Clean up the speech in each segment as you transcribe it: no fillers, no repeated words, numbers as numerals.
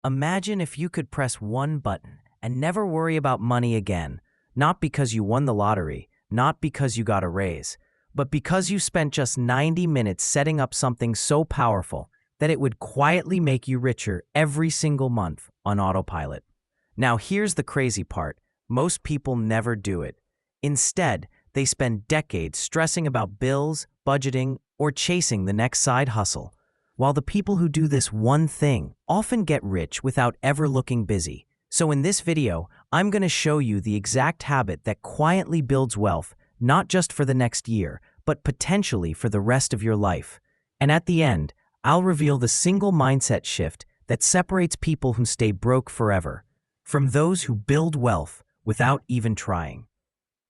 Imagine if you could press one button and never worry about money again, not because you won the lottery, not because you got a raise, but because you spent just 90 minutes setting up something so powerful that it would quietly make you richer every single month on autopilot. Now here's the crazy part. Most people never do it. Instead, they spend decades stressing about bills, budgeting, or chasing the next side hustle, while the people who do this one thing often get rich without ever looking busy. So in this video, I'm going to show you the exact habit that quietly builds wealth, not just for the next year, but potentially for the rest of your life. And at the end, I'll reveal the single mindset shift that separates people who stay broke forever from those who build wealth without even trying.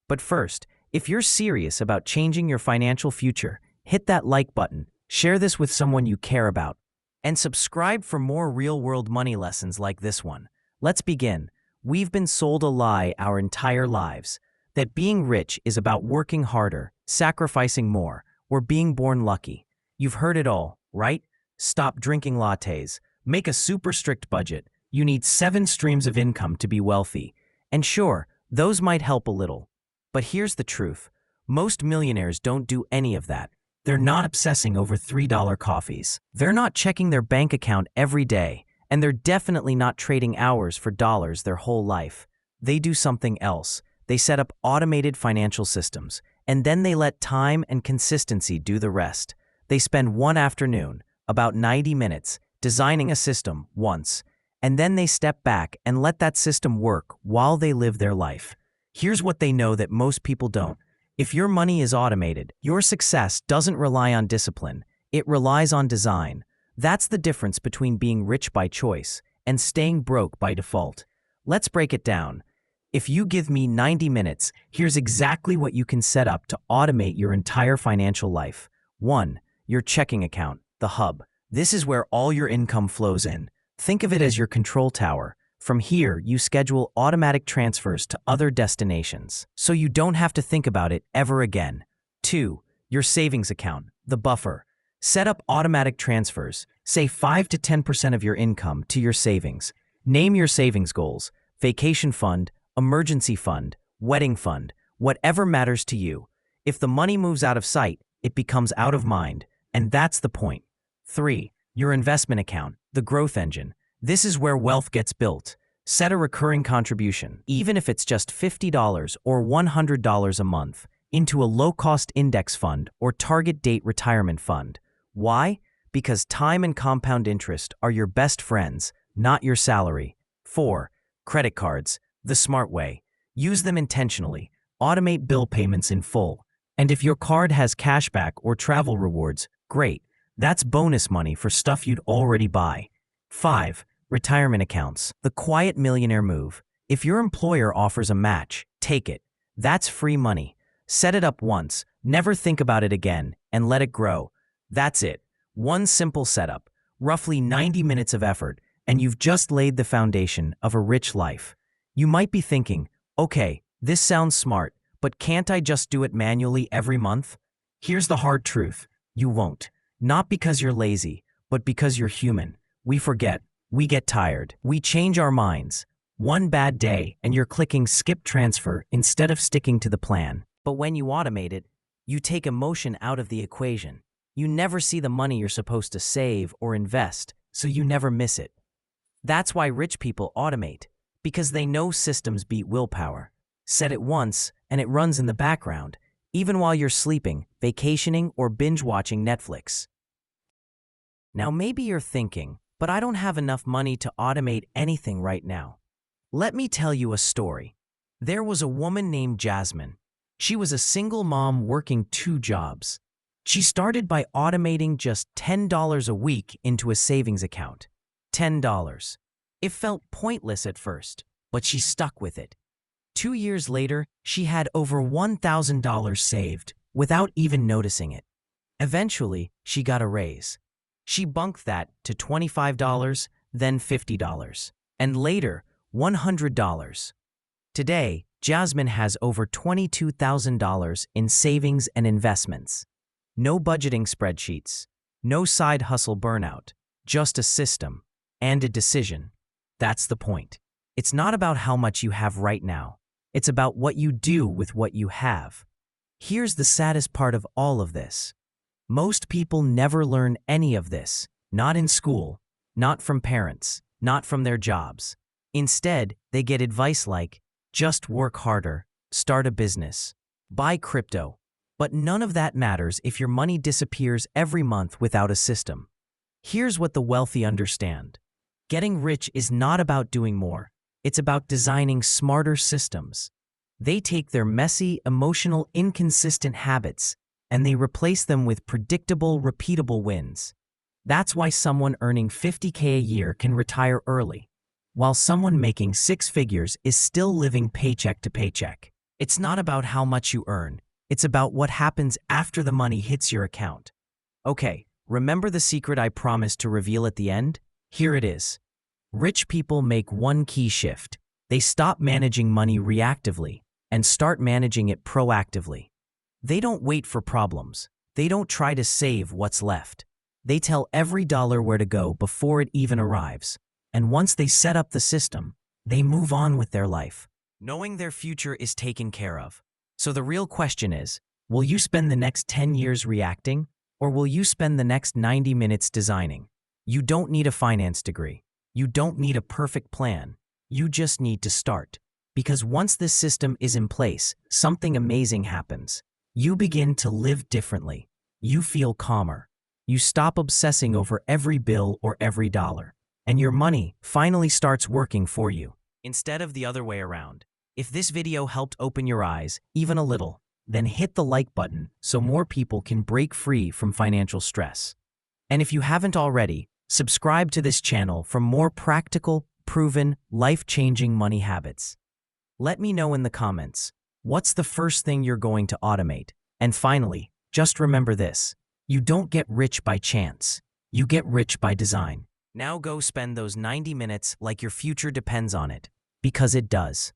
But first, if you're serious about changing your financial future, hit that like button, share this with someone you care about, and subscribe for more real-world money lessons like this one. Let's begin. We've been sold a lie our entire lives, that being rich is about working harder, sacrificing more, or being born lucky. You've heard it all, right? Stop drinking lattes, make a super strict budget, you need 7 streams of income to be wealthy. And sure, those might help a little. But here's the truth. Most millionaires don't do any of that. They're not obsessing over $3 coffees. They're not checking their bank account every day. And they're definitely not trading hours for dollars their whole life. They do something else. They set up automated financial systems. And then they let time and consistency do the rest. They spend one afternoon, about 90 minutes, designing a system once. And then they step back and let that system work while they live their life. Here's what they know that most people don't. If your money is automated, your success doesn't rely on discipline. It relies on design. That's the difference between being rich by choice and staying broke by default. Let's break it down. If you give me 90 minutes, here's exactly what you can set up to automate your entire financial life. 1. Your checking account, the hub. This is where all your income flows in. Think of it as your control tower. From here, you schedule automatic transfers to other destinations, so you don't have to think about it ever again. 2. Your savings account, the buffer. Set up automatic transfers, say 5 to 10% of your income to your savings. Name your savings goals, vacation fund, emergency fund, wedding fund, whatever matters to you. If the money moves out of sight, it becomes out of mind, and that's the point. 3. Your investment account, the growth engine. This is where wealth gets built. Set a recurring contribution, even if it's just $50 or $100 a month, into a low-cost index fund or target date retirement fund. Why? Because time and compound interest are your best friends, not your salary. 4. Credit cards, the smart way. Use them intentionally. Automate bill payments in full. And if your card has cashback or travel rewards, great. That's bonus money for stuff you'd already buy. 5. Retirement accounts, the quiet millionaire move. If your employer offers a match, take it. That's free money. Set it up once, never think about it again, and let it grow. That's it. One simple setup, roughly 90 minutes of effort, and you've just laid the foundation of a rich life. You might be thinking, okay, this sounds smart, but can't I just do it manually every month? Here's the hard truth. You won't. Not because you're lazy, but because you're human. We forget. We get tired. We change our minds. One bad day, and you're clicking skip transfer instead of sticking to the plan. But when you automate it, you take emotion out of the equation. You never see the money you're supposed to save or invest, so you never miss it. That's why rich people automate, because they know systems beat willpower. Set it once, and it runs in the background, even while you're sleeping, vacationing, or binge-watching Netflix. Now maybe you're thinking, but I don't have enough money to automate anything right now. Let me tell you a story. There was a woman named Jasmine. She was a single mom working 2 jobs. She started by automating just $10 a week into a savings account. $10. It felt pointless at first, but she stuck with it. 2 years later, she had over $1,000 saved without even noticing it. Eventually, she got a raise. She bunked that to $25, then $50, and later, $100. Today, Jasmine has over $22,000 in savings and investments. No budgeting spreadsheets, no side hustle burnout, just a system and a decision. That's the point. It's not about how much you have right now. It's about what you do with what you have. Here's the saddest part of all of this. Most people never learn any of this, not in school, not from parents, not from their jobs. Instead, they get advice like, just work harder, start a business, buy crypto. But none of that matters if your money disappears every month without a system. Here's what the wealthy understand. Getting rich is not about doing more. It's about designing smarter systems. They take their messy, emotional, inconsistent habits and they replace them with predictable, repeatable wins. That's why someone earning $50K a year can retire early, while someone making six figures is still living paycheck to paycheck. It's not about how much you earn. It's about what happens after the money hits your account. Okay, remember the secret I promised to reveal at the end? Here it is. Rich people make one key shift. They stop managing money reactively and start managing it proactively. They don't wait for problems. They don't try to save what's left. They tell every dollar where to go before it even arrives. And once they set up the system, they move on with their life, knowing their future is taken care of. So the real question is, will you spend the next 10 years reacting, or will you spend the next 90 minutes designing? You don't need a finance degree. You don't need a perfect plan. You just need to start. Because once this system is in place, something amazing happens. You begin to live differently. You feel calmer. You stop obsessing over every bill or every dollar. And your money finally starts working for you, instead of the other way around. If this video helped open your eyes, even a little, then hit the like button so more people can break free from financial stress. And if you haven't already, subscribe to this channel for more practical, proven, life-changing money habits. Let me know in the comments, what's the first thing you're going to automate? And finally, just remember this, you don't get rich by chance. You get rich by design. Now go spend those 90 minutes like your future depends on it, because it does.